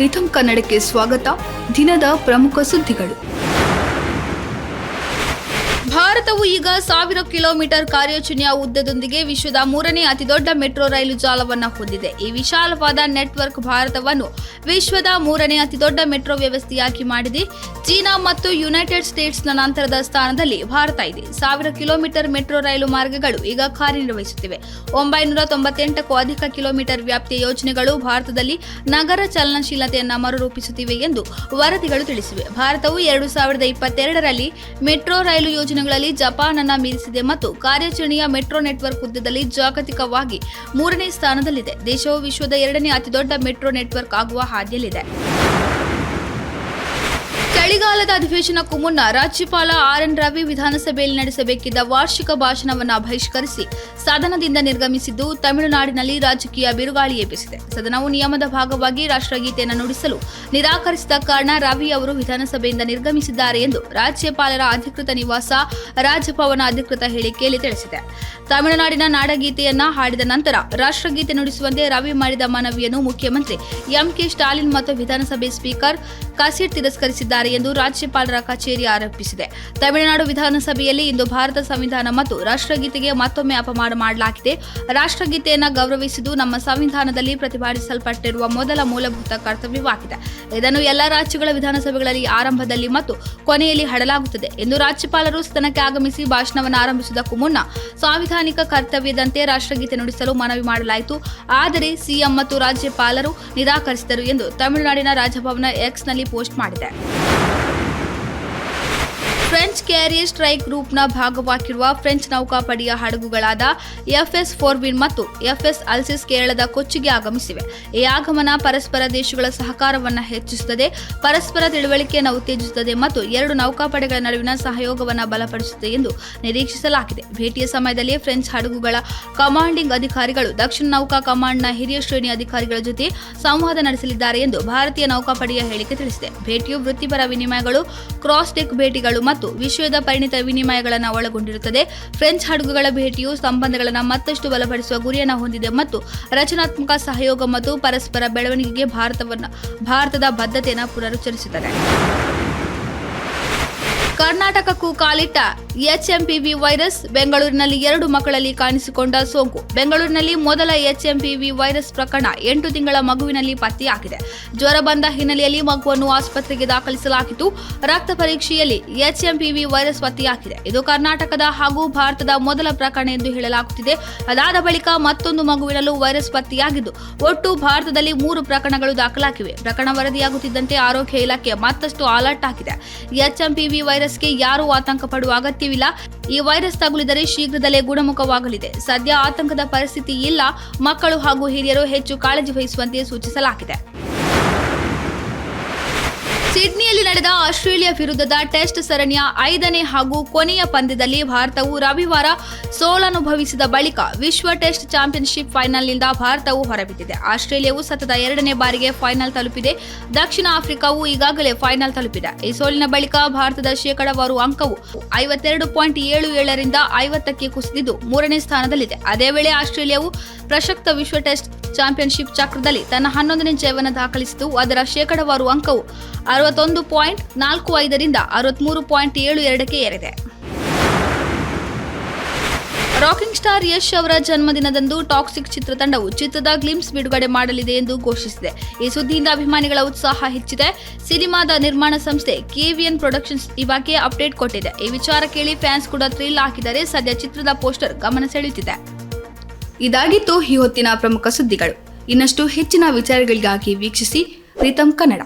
ರಿಥಮ್ ಕನ್ನಡಕ್ಕೆ ಸ್ವಾಗತ. ದಿನದ ಪ್ರಮುಖ ಸುದ್ದಿಗಳು. ಭಾರತವು ಈಗ 1000 ಕಿಲೋಮೀಟರ್ ಕಾರ್ಯಾಚರಣೆಯ ಉದ್ದದೊಂದಿಗೆ ವಿಶ್ವದ 3ನೇ ಅತಿದೊಡ್ಡ ಮೆಟ್ರೋ ರೈಲು ಜಾಲವನ್ನು ಹೊಂದಿದೆ. ಈ ವಿಶಾಲವಾದ ನೆಟ್ವರ್ಕ್ ಭಾರತವನ್ನು ವಿಶ್ವದ 3ನೇ ಅತಿದೊಡ್ಡ ಮೆಟ್ರೋ ವ್ಯವಸ್ಥೆಯಾಗಿ ಮಾಡಿದೆ. ಚೀನಾ ಮತ್ತು ಯುನೈಟೆಡ್ ಸ್ಟೇಟ್ಸ್ನ ನಂತರದ ಸ್ಥಾನದಲ್ಲಿ ಭಾರತ ಇದೆ. 1000 ಕಿಲೋಮೀಟರ್ ಮೆಟ್ರೋ ರೈಲು ಮಾರ್ಗಗಳು ಈಗ ಕಾರ್ಯನಿರ್ವಹಿಸುತ್ತಿವೆ. 998ಕ್ಕೂ ಅಧಿಕ ಕಿಲೋಮೀಟರ್ ವ್ಯಾಪ್ತಿಯ ಯೋಜನೆಗಳು ಭಾರತದಲ್ಲಿ ನಗರ ಚಲನಶೀಲತೆಯನ್ನು ಮರುರೂಪಿಸುತ್ತಿವೆ ಎಂದು ವರದಿಗಳು ತಿಳಿಸಿವೆ. ಭಾರತವು 2022ರಲ್ಲಿ ಮೆಟ್ರೋ ರೈಲು ಯೋಜನೆಗಳಲ್ಲಿ ಜಪಾನ್ ಅನ್ನು ಮೀರಿಸಿದೆ ಮತ್ತು ಕಾರ್ಯಾಚರಣೆಯ ಮೆಟ್ರೋ ನೆಟ್ವರ್ಕ್ ಉದ್ದದಲ್ಲಿ ಜಾಗತಿಕವಾಗಿ 3ನೇ ಸ್ಥಾನದಲ್ಲಿದೆ. ದೇಶವು ವಿಶ್ವದ 2ನೇ ಅತಿದೊಡ್ಡ ಮೆಟ್ರೋ ನೆಟ್ವರ್ಕ್ ಆಗುವ ಹಾದಿಯಲ್ಲಿದೆ. ಚಳಿಗಾಲದ ಅಧಿವೇಶನಕ್ಕೂ ಮುನ್ನ ರಾಜ್ಯಪಾಲ ಆರ್.ಎನ್. ರವಿ ವಿಧಾನಸಭೆಯಲ್ಲಿ ನಡೆಸಬೇಕಿದ್ದ ವಾರ್ಷಿಕ ಭಾಷಣವನ್ನು ಬಹಿಷ್ಕರಿಸಿ ಸದನದಿಂದ ನಿರ್ಗಮಿಸಿದ್ದು ತಮಿಳುನಾಡಿನಲ್ಲಿ ರಾಜಕೀಯ ಬಿರುಗಾಳಿ ಎಬ್ಬಿಸಿದೆ. ಸದನವು ನಿಯಮದ ಭಾಗವಾಗಿ ರಾಷ್ಟ್ರಗೀತೆಯನ್ನು ನುಡಿಸಲು ನಿರಾಕರಿಸಿದ ಕಾರಣ ರವಿ ಅವರು ವಿಧಾನಸಭೆಯಿಂದ ನಿರ್ಗಮಿಸಿದ್ದಾರೆ ಎಂದು ರಾಜ್ಯಪಾಲರ ಅಧಿಕೃತ ನಿವಾಸ ರಾಜಭವನ ಅಧಿಕೃತ ಹೇಳಿಕೆಯಲ್ಲಿ ತಿಳಿಸಿದೆ. ತಮಿಳುನಾಡಿನ ನಾಡಗೀತೆಯನ್ನ ಹಾಡಿದ ನಂತರ ರಾಷ್ಟ್ರಗೀತೆ ನುಡಿಸುವಂತೆ ರವಿ ಮಾಡಿದ ಮನವಿಯನ್ನು ಮುಖ್ಯಮಂತ್ರಿ ಎಂ.ಕೆ. ಸ್ಟಾಲಿನ್ ಮತ್ತು ವಿಧಾನಸಭೆ ಸ್ಪೀಕರ್ ಕಸೀರ್ ತಿರಸ್ಕರಿಸಿದ್ದಾರೆ ಎಂದು ರಾಜ್ಯಪಾಲರ ಕಚೇರಿ ಆರೋಪಿಸಿದೆ. ತಮಿಳುನಾಡು ವಿಧಾನಸಭೆಯಲ್ಲಿ ಇಂದು ಭಾರತ ಸಂವಿಧಾನ ಮತ್ತು ರಾಷ್ಟ್ರಗೀತೆಗೆ ಮತ್ತೊಮ್ಮೆ ಅಪಮಾನ ಮಾಡಲಾಗಿದೆ. ರಾಷ್ಟ್ರಗೀತೆಯನ್ನು ಗೌರವಿಸುವುದು ನಮ್ಮ ಸಂವಿಧಾನದಲ್ಲಿ ಪ್ರತಿಪಾದಿಸಲ್ಪಟ್ಟಿರುವ ಮೊದಲ ಮೂಲಭೂತ ಕರ್ತವ್ಯವಾಗಿದೆ. ಇದನ್ನು ಎಲ್ಲಾ ರಾಜ್ಯಗಳ ವಿಧಾನಸಭೆಗಳಲ್ಲಿ ಆರಂಭದಲ್ಲಿ ಮತ್ತು ಕೊನೆಯಲ್ಲಿ ಹಾಡಲಾಗುತ್ತದೆ ಎಂದು ರಾಜ್ಯಪಾಲರು ಸದನಕ್ಕೆ ಆಗಮಿಸಿ ಭಾಷಣವನ್ನು ಆರಂಭಿಸುವುದಕ್ಕೂ ಮುನ್ನ ಸಾಂವಿಧಾನಿಕ ಕರ್ತವ್ಯದಂತೆ ರಾಷ್ಟ್ರಗೀತೆ ನುಡಿಸಲು ಮನವಿ ಮಾಡಲಾಯಿತು. ಆದರೆ ಸಿಎಂ ಮತ್ತು ರಾಜ್ಯಪಾಲರು ನಿರಾಕರಿಸಿದರು ಎಂದು ತಮಿಳುನಾಡಿನ ರಾಜಭವನ ಎಕ್ಸ್ನಲ್ಲಿ ಪೋಸ್ಟ್ ಮಾಡಿದೆ. ಫ್ರೆಂಚ್ ಕ್ಯಾರಿಯರ್ ಸ್ಟ್ರೈಕ್ ಗ್ರೂಪ್ನ ಭಾಗವಾಗಿರುವ ಫ್ರೆಂಚ್ ನೌಕಾಪಡೆಯ ಹಡಗುಗಳಾದ ಎಫ್ಎಸ್ ಫೋರ್ವಿನ್ ಮತ್ತು ಎಫ್ಎಸ್ ಅಲ್ಸಿಸ್ ಕೇರಳದ ಕೊಚ್ಚಿಗೆ ಆಗಮಿಸಿವೆ. ಈ ಆಗಮನ ಪರಸ್ಪರ ದೇಶಗಳ ಸಹಕಾರವನ್ನು ಹೆಚ್ಚಿಸುತ್ತದೆ, ಪರಸ್ಪರ ತಿಳುವಳಿಕೆಯನ್ನು ಉತ್ತೇಜಿಸುತ್ತದೆ ಮತ್ತು ಎರಡು ನೌಕಾಪಡೆಗಳ ನಡುವಿನ ಸಹಯೋಗವನ್ನು ಬಲಪಡಿಸುತ್ತದೆ ಎಂದು ನಿರೀಕ್ಷಿಸಲಾಗಿದೆ. ಭೇಟಿಯ ಸಮಯದಲ್ಲಿ ಫ್ರೆಂಚ್ ಹಡಗುಗಳ ಕಮಾಂಡಿಂಗ್ ಅಧಿಕಾರಿಗಳು ದಕ್ಷಿಣ ನೌಕಾ ಕಮಾಂಡ್ನ ಹಿರಿಯ ಶ್ರೇಣಿ ಅಧಿಕಾರಿಗಳ ಜೊತೆ ಸಂವಾದ ನಡೆಸಲಿದ್ದಾರೆ ಎಂದು ಭಾರತೀಯ ನೌಕಾಪಡೆಯ ಹೇಳಿಕೆ ತಿಳಿಸಿದೆ. ಭೇಟಿಯು ವೃತ್ತಿಪರ ವಿನಿಮಯಗಳು, ಕ್ರಾಸ್ ಡೆಕ್ ಭೇಟಿಗಳು ಮತ್ತು ವಿಷಯದ ಪರಿಣಿತ ವಿನಿಮಯಗಳನ್ನು ಒಳಗೊಂಡಿರುತ್ತದೆ. ಫ್ರೆಂಚ್ ಹಡಗುಗಳ ಭೇಟಿಯು ಸಂಬಂಧಗಳನ್ನು ಮತ್ತಷ್ಟು ಬಲಪಡಿಸುವ ಗುರಿಯನ್ನು ಹೊಂದಿದೆ ಮತ್ತು ರಚನಾತ್ಮಕ ಸಹಯೋಗ ಮತ್ತು ಪರಸ್ಪರ ಬೆಳವಣಿಗೆಗೆ ಭಾರತದ ಬದ್ಧತೆಯನ್ನು ಪುನರುಚ್ಚರಿಸುತ್ತದೆ. ಕರ್ನಾಟಕಕ್ಕೂ ಕಾಲಿಟ್ಟ ಎಚ್ಎಂಪಿವಿ ವೈರಸ್. ಬೆಂಗಳೂರಿನಲ್ಲಿ 2 ಮಕ್ಕಳಲ್ಲಿ ಕಾಣಿಸಿಕೊಂಡ ಸೋಂಕು. ಬೆಂಗಳೂರಿನಲ್ಲಿ ಮೊದಲ ಎಚ್ಎಂಪಿವಿ ವೈರಸ್ ಪ್ರಕರಣ 8 ತಿಂಗಳ ಮಗುವಿನಲ್ಲಿ ಪತ್ತೆಯಾಗಿದೆ. ಜ್ವರ ಬಂದ ಹಿನ್ನೆಲೆಯಲ್ಲಿ ಮಗುವನ್ನು ಆಸ್ಪತ್ರೆಗೆ ದಾಖಲಿಸಲಾಗಿತ್ತು. ರಕ್ತ ಪರೀಕ್ಷೆಯಲ್ಲಿ ಎಚ್ಎಂಪಿವಿ ವೈರಸ್ ಪತ್ತೆಯಾಗಿದೆ. ಇದು ಕರ್ನಾಟಕದ ಹಾಗೂ ಭಾರತದ ಮೊದಲ ಪ್ರಕರಣ ಎಂದು ಹೇಳಲಾಗುತ್ತಿದೆ. ಅದಾದ ಬಳಿಕ ಮತ್ತೊಂದು ಮಗುವಿನಲ್ಲೂ ವೈರಸ್ ಪತ್ತೆಯಾಗಿದ್ದು ಒಟ್ಟು ಭಾರತದಲ್ಲಿ 3 ಪ್ರಕರಣಗಳು ದಾಖಲಾಗಿವೆ. ಪ್ರಕರಣ ವರದಿಯಾಗುತ್ತಿದ್ದಂತೆ ಆರೋಗ್ಯ ಇಲಾಖೆ ಮತ್ತಷ್ಟು ಅಲರ್ಟ್ ಆಗಿದೆ. ಎಚ್ಎಂಪಿವಿ ವೈರಸ್ಗೆ ಯಾರೂ ಆತಂಕ ಪಡುವ ಅಗತ್ಯವಿಲ್ಲ. ಈ ವೈರಸ್ ತಗುಲಿದರೆ ಶೀಘ್ರದಲ್ಲೇ ಗುಣಮುಖವಾಗಲಿದೆ. ಸದ್ಯ ಆತಂಕದ ಪರಿಸ್ಥಿತಿ ಇಲ್ಲ. ಮಕ್ಕಳು ಹಾಗೂ ಹಿರಿಯರು ಹೆಚ್ಚು ಕಾಳಜಿ ವಹಿಸುವಂತೆ ಸೂಚಿಸಲಾಗಿದೆ. ಸಿಡ್ನಿಯಲ್ಲಿ ನಡೆದ ಆಸ್ಟ್ರೇಲಿಯಾ ವಿರುದ್ಧದ ಟೆಸ್ಟ್ ಸರಣಿಯ 5ನೇ ಹಾಗೂ ಕೊನೆಯ ಪಂದ್ಯದಲ್ಲಿ ಭಾರತವು ರವಿವಾರ ಸೋಲನುಭವಿಸಿದ ಬಳಿಕ ವಿಶ್ವ ಟೆಸ್ಟ್ ಚಾಂಪಿಯನ್ಶಿಪ್ ಫೈನಲ್ನಿಂದ ಭಾರತವು ಹೊರಬಿದ್ದಿದೆ. ಆಸ್ಟ್ರೇಲಿಯಾವು ಸತತ 2ನೇ ಬಾರಿಗೆ ಫೈನಲ್ ತಲುಪಿದೆ. ದಕ್ಷಿಣ ಆಫ್ರಿಕಾವು ಈಗಾಗಲೇ ಫೈನಲ್ ತಲುಪಿದೆ. ಈ ಸೋಲಿನ ಬಳಿಕ ಭಾರತದ ಶೇಕಡಾವಾರು ಅಂಕವು 52.77 ರಿಂದ 50ಕ್ಕೆ ಕುಸಿದಿದ್ದು 3ನೇ ಸ್ಥಾನದಲ್ಲಿದೆ. ಅದೇ ವೇಳೆ ಆಸ್ಟ್ರೇಲಿಯಾವು ಪ್ರಸಕ್ತ ವಿಶ್ವ ಟೆಸ್ಟ್ ಚಾಂಪಿಯನ್ಶಿಪ್ ಚಕ್ರದಲ್ಲಿ ತನ್ನ 11ನೇ ಜಯವನ್ನು ದಾಖಲಿಸಿದ್ದು ಅದರ ಶೇಕಡಾವಾರು ಅಂಕವು 61.45 ರಿಂದ 63.72ಕ್ಕೆ ಏರಿದೆ. ರಾಕಿಂಗ್ ಸ್ಟಾರ್ ಯಶ್ ಅವರ ಜನ್ಮದಿನದಂದು ಟಾಕ್ಸಿಕ್ ಚಿತ್ರತಂಡವು ಚಿತ್ರದ ಗ್ಲಿಂಪ್ಸ್ ಬಿಡುಗಡೆ ಮಾಡಲಿದೆ ಎಂದು ಘೋಷಿಸಿದೆ. ಈ ಸುದ್ದಿಯಿಂದ ಅಭಿಮಾನಿಗಳ ಉತ್ಸಾಹ ಹೆಚ್ಚಿದೆ. ಸಿನಿಮಾದ ನಿರ್ಮಾಣ ಸಂಸ್ಥೆ ಕೆವಿಎನ್ ಪ್ರೊಡಕ್ಷನ್ಸ್ ಈ ಬಗ್ಗೆ ಅಪ್ಡೇಟ್ ಕೊಟ್ಟಿದೆ. ಈ ವಿಚಾರ ಕೇಳಿ ಫ್ಯಾನ್ಸ್ ಕೂಡ ಥ್ರಿಲ್ ಹಾಕಿದರೆ ಸದ್ಯ ಚಿತ್ರದ ಪೋಸ್ಟರ್ ಗಮನ ಸೆಳೆಯುತ್ತಿದೆ. ಇದಾಗಿತ್ತು ಈ ಹೊತ್ತಿನ ಪ್ರಮುಖ ಸುದ್ದಿಗಳು. ಇನ್ನಷ್ಟು ಹೆಚ್ಚಿನ ವಿಚಾರಗಳಿಗಾಗಿ ವೀಕ್ಷಿಸಿ ರಿಥಮ್ ಕನ್ನಡ.